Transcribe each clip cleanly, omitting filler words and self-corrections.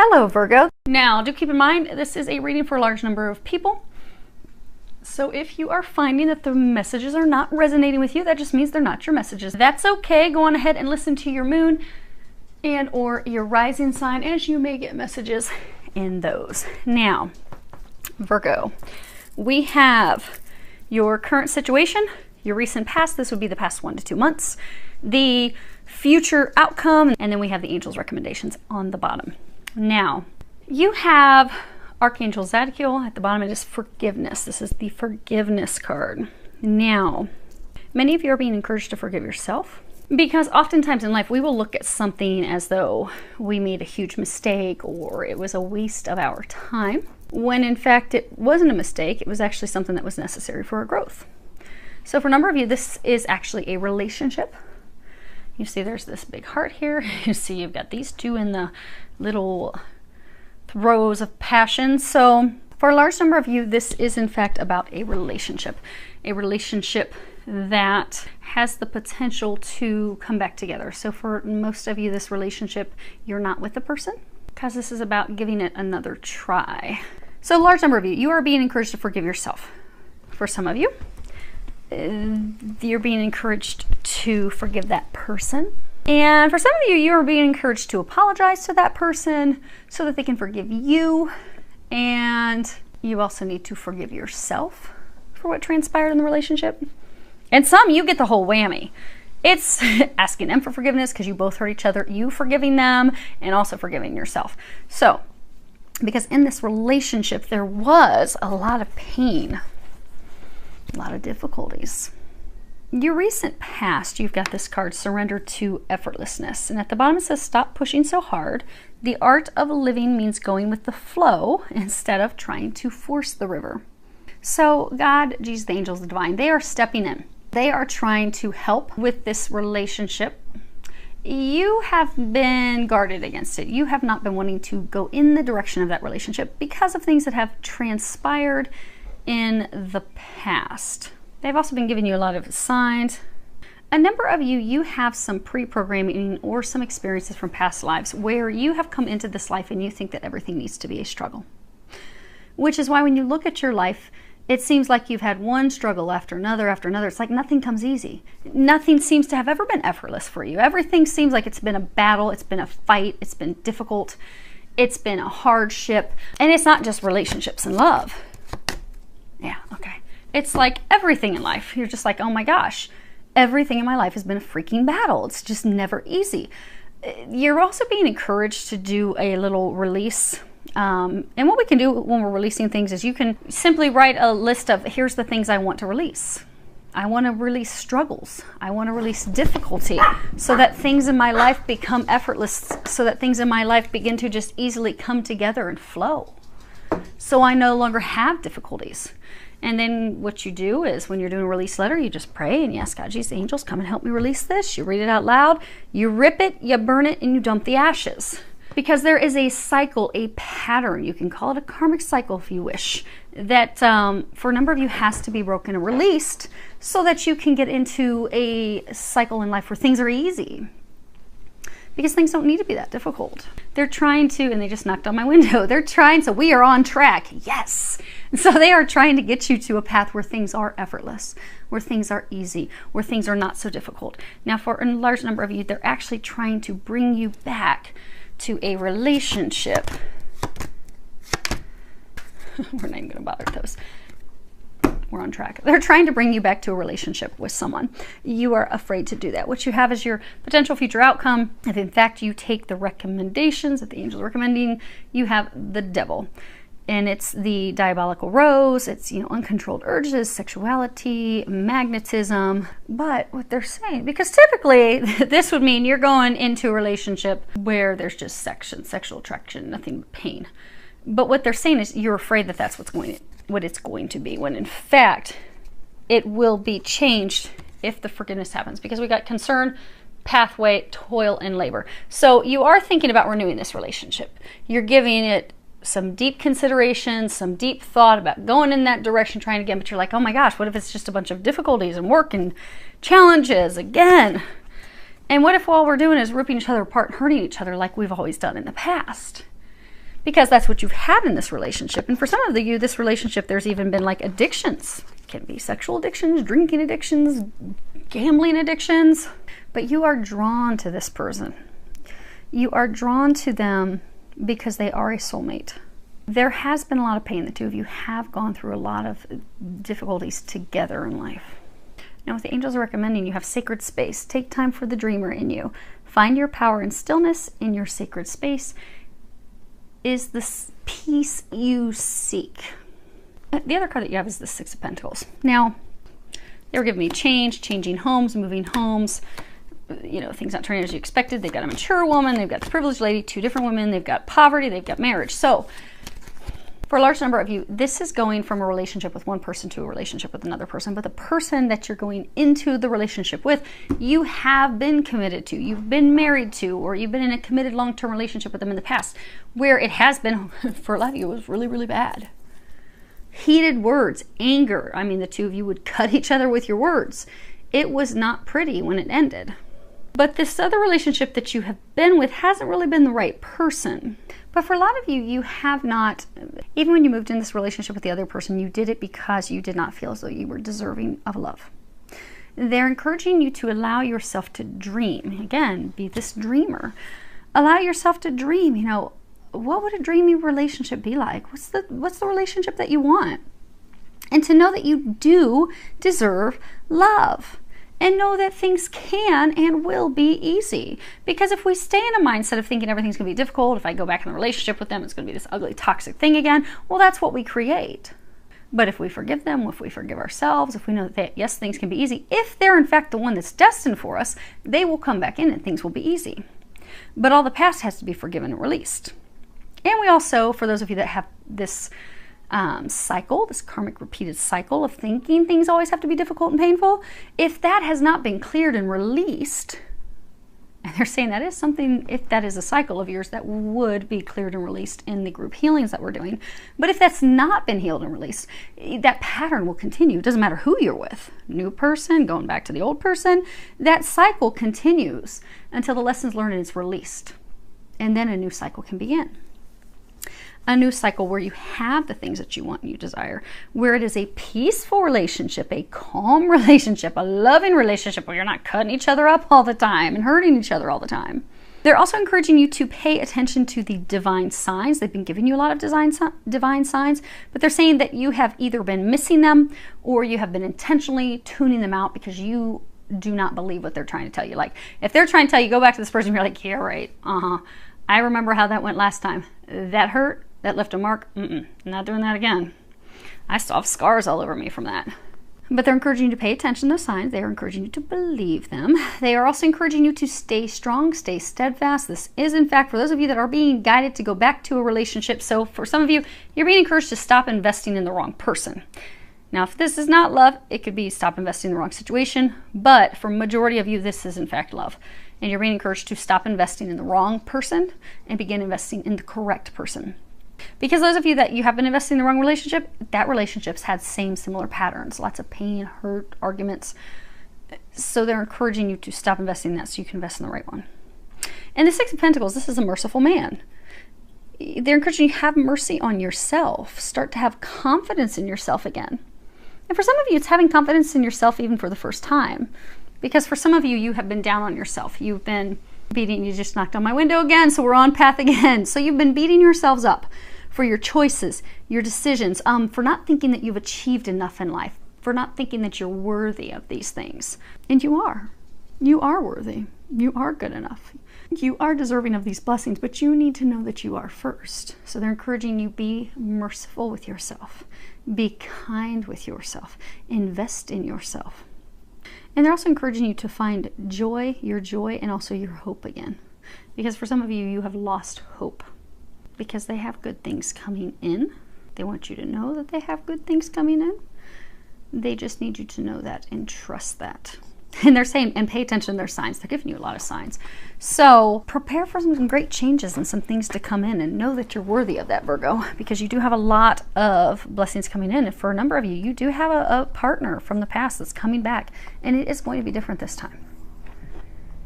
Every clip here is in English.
Hello, Virgo. Now, do keep in mind, this is a reading for a large number of people. So if you are finding that the messages are not resonating with you, that just means they're not your messages. That's okay. Go on ahead and listen to your moon and or your rising sign, as you may get messages in those. Now, Virgo, we have your current situation, your recent past. This would be the past 1 to 2 months, the future outcome, and then we have the angels' recommendations on the bottom. Now, you have Archangel Zadkiel at the bottom. It is forgiveness. This is the forgiveness card. Now, many of you are being encouraged to forgive yourself, because oftentimes in life we will look at something as though we made a huge mistake or it was a waste of our time, when in fact it wasn't a mistake. It was actually something that was necessary for our growth. So for a number of you, this is actually a relationship. You see there's this big heart here. You see you've got these two in the little throes of passion. So for a large number of you, this is in fact about a relationship that has the potential to come back together. So for most of you, this relationship, you're not with the person, because this is about giving it another try. So a large number of you, you are being encouraged to forgive yourself. For some of you, you're being encouraged to forgive that person. And for some of you, you are being encouraged to apologize to that person so that they can forgive you. And you also need to forgive yourself for what transpired in the relationship. And some, you get the whole whammy. It's asking them for forgiveness because you both hurt each other, you forgiving them, and also forgiving yourself. So, because in this relationship, there was a lot of pain, a lot of difficulties. Your recent past, you've got this card, surrender to effortlessness. And at the bottom it says, stop pushing so hard. The art of living means going with the flow instead of trying to force the river. So God, Jesus, the angels, the divine, they are stepping in. They are trying to help with this relationship. You have been guarded against it. You have not been wanting to go in the direction of that relationship because of things that have transpired in the past. They've also been giving you a lot of signs. A number of you, you have some pre-programming or some experiences from past lives where you have come into this life and you think that everything needs to be a struggle. Which is why when you look at your life, it seems like you've had one struggle after another after another. It's like nothing comes easy. Nothing seems to have ever been effortless for you. Everything seems like it's been a battle, it's been a fight, it's been difficult, it's been a hardship. And it's not just relationships and love. Yeah, okay. It's like everything in life. You're just like, oh my gosh, everything in my life has been a freaking battle. It's just never easy. You're also being encouraged to do a little release. And what we can do when we're releasing things is you can simply write a list of, here's the things I want to release. I want to release struggles. I want to release difficulty so that things in my life become effortless, so that things in my life begin to just easily come together and flow. So I no longer have difficulties. And then what you do is when you're doing a release letter, you just pray and you ask God, Jesus, angels, come and help me release this. You read it out loud, you rip it, you burn it, and you dump the ashes. Because there is a cycle, a pattern, you can call it a karmic cycle if you wish, that for a number of you has to be broken and released so that you can get into a cycle in life where things are easy. Because things don't need to be that difficult. They're trying to, and they just knocked on my window, they're trying, so we are on track, yes. So they are trying to get you to a path where things are effortless, where things are easy, where things are not so difficult. Now for a large number of you, they're actually trying to bring you back to a relationship. We're not even gonna bother with those. We're on track. They're trying to bring you back to a relationship with someone. You are afraid to do that. What you have is your potential future outcome. If in fact you take the recommendations that the angels are recommending, you have the devil. And it's the diabolical rose. It's, you know, uncontrolled urges, sexuality, magnetism. But what they're saying, because typically this would mean you're going into a relationship where there's just sexual attraction, nothing but pain. But what they're saying is you're afraid that that's what it's going to be, when in fact it will be changed if the forgiveness happens, because we got concern, pathway, toil, and labor. So you are thinking about renewing this relationship. You're giving it some deep consideration, some deep thought about going in that direction, trying again, but you're like, oh my gosh, what if it's just a bunch of difficulties and work and challenges again? And what if all we're doing is ripping each other apart and hurting each other like we've always done in the past? because that's what you've had in this relationship. And for some of you, this relationship, there's even been like addictions. It can be sexual addictions, drinking addictions, gambling addictions, but you are drawn to this person. You are drawn to them because they are a soulmate. There has been a lot of pain. The two of you have gone through a lot of difficulties together in life. Now, what the angels are recommending, you have sacred space. Take time for the dreamer in you. Find your power and stillness in your sacred space is the peace you seek. The other card that you have is the Six of Pentacles. Now, they were giving me change, changing homes, moving homes, you know, things not turning as you expected. They've got a mature woman, they've got the privileged lady, two different women, they've got poverty, they've got marriage. So, for a large number of you, this is going from a relationship with one person to a relationship with another person. But the person that you're going into the relationship with, you have been committed to, you've been married to, or you've been in a committed long-term relationship with them in the past, where it has been, for a lot of you, it was really, really bad. Heated words, anger. I mean, the two of you would cut each other with your words. It was not pretty when it ended. But this other relationship that you have been with hasn't really been the right person. But for a lot of you, you have not, even when you moved in this relationship with the other person, you did it because you did not feel as though you were deserving of love. They're encouraging you to allow yourself to dream. Again, be this dreamer. Allow yourself to dream. You know, what would a dreamy relationship be like? What's the relationship that you want? And to know that you do deserve love. And know that things can and will be easy. Because if we stay in a mindset of thinking everything's going to be difficult, if I go back in a relationship with them, it's going to be this ugly, toxic thing again, well, that's what we create. But if we forgive them, if we forgive ourselves, if we know that, yes, things can be easy, if they're in fact the one that's destined for us, they will come back in and things will be easy. But all the past has to be forgiven and released. And we also, for those of you that have this cycle, this karmic repeated cycle of thinking things always have to be difficult and painful, if that has not been cleared and released, and they're saying that is something, if that is a cycle of yours, that would be cleared and released in the group healings that we're doing. But if that's not been healed and released, that pattern will continue. It doesn't matter who you're with, new person, going back to the old person, that cycle continues until the lessons learned is released. And then a new cycle can begin. A new cycle where you have the things that you want and you desire, where it is a peaceful relationship, a calm relationship, a loving relationship where you're not cutting each other up all the time and hurting each other all the time. They're also encouraging you to pay attention to the divine signs. They've been giving you a lot of divine signs, but they're saying that you have either been missing them or you have been intentionally tuning them out because you do not believe what they're trying to tell you. Like, if they're trying to tell you, go back to this person, you're like, yeah, right, I remember how that went last time. That hurt. That left a mark. Not doing that again. I still have scars all over me from that. But they're encouraging you to pay attention to those signs. They are encouraging you to believe them. They are also encouraging you to stay strong, stay steadfast. This is, in fact, for those of you that are being guided to go back to a relationship. So for some of you, you're being encouraged to stop investing in the wrong person. Now, if this is not love, it could be stop investing in the wrong situation. But for majority of you, this is, in fact, love. And you're being encouraged to stop investing in the wrong person and begin investing in the correct person. Because those of you that you have been investing in the wrong relationship, that relationship's had similar patterns. Lots of pain, hurt, arguments. So they're encouraging you to stop investing in that so you can invest in the right one. And the Six of Pentacles, this is a merciful man. They're encouraging you to have mercy on yourself. Start to have confidence in yourself again. And for some of you, it's having confidence in yourself even for the first time. Because for some of you, you have been down on yourself. You've been beating, you just knocked on my window again, so we're on path again. So you've been beating yourselves up for your choices, your decisions, for not thinking that you've achieved enough in life, for not thinking that you're worthy of these things. And you are. You are worthy. You are good enough. You are deserving of these blessings, but you need to know that you are first. So they're encouraging you, be merciful with yourself. Be kind with yourself. Invest in yourself. And they're also encouraging you to find joy, your joy, and also your hope again. Because for some of you, you have lost hope. Because they have good things coming in. They want you to know that they have good things coming in. They just need you to know that and trust that. And they're saying, and pay attention to their signs. They're giving you a lot of signs. So prepare for some great changes and some things to come in, and know that you're worthy of that, Virgo, because you do have a lot of blessings coming in. And for a number of you, you do have a partner from the past that's coming back, and it is going to be different this time.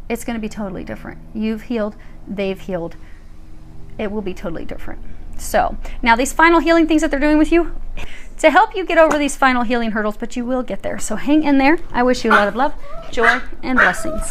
It's going to be totally different. You've healed, they've healed. It will be totally different. So now these final healing things that they're doing with you to help you get over these final healing hurdles, but you will get there. So hang in there. I wish you a lot of love, joy, and blessings.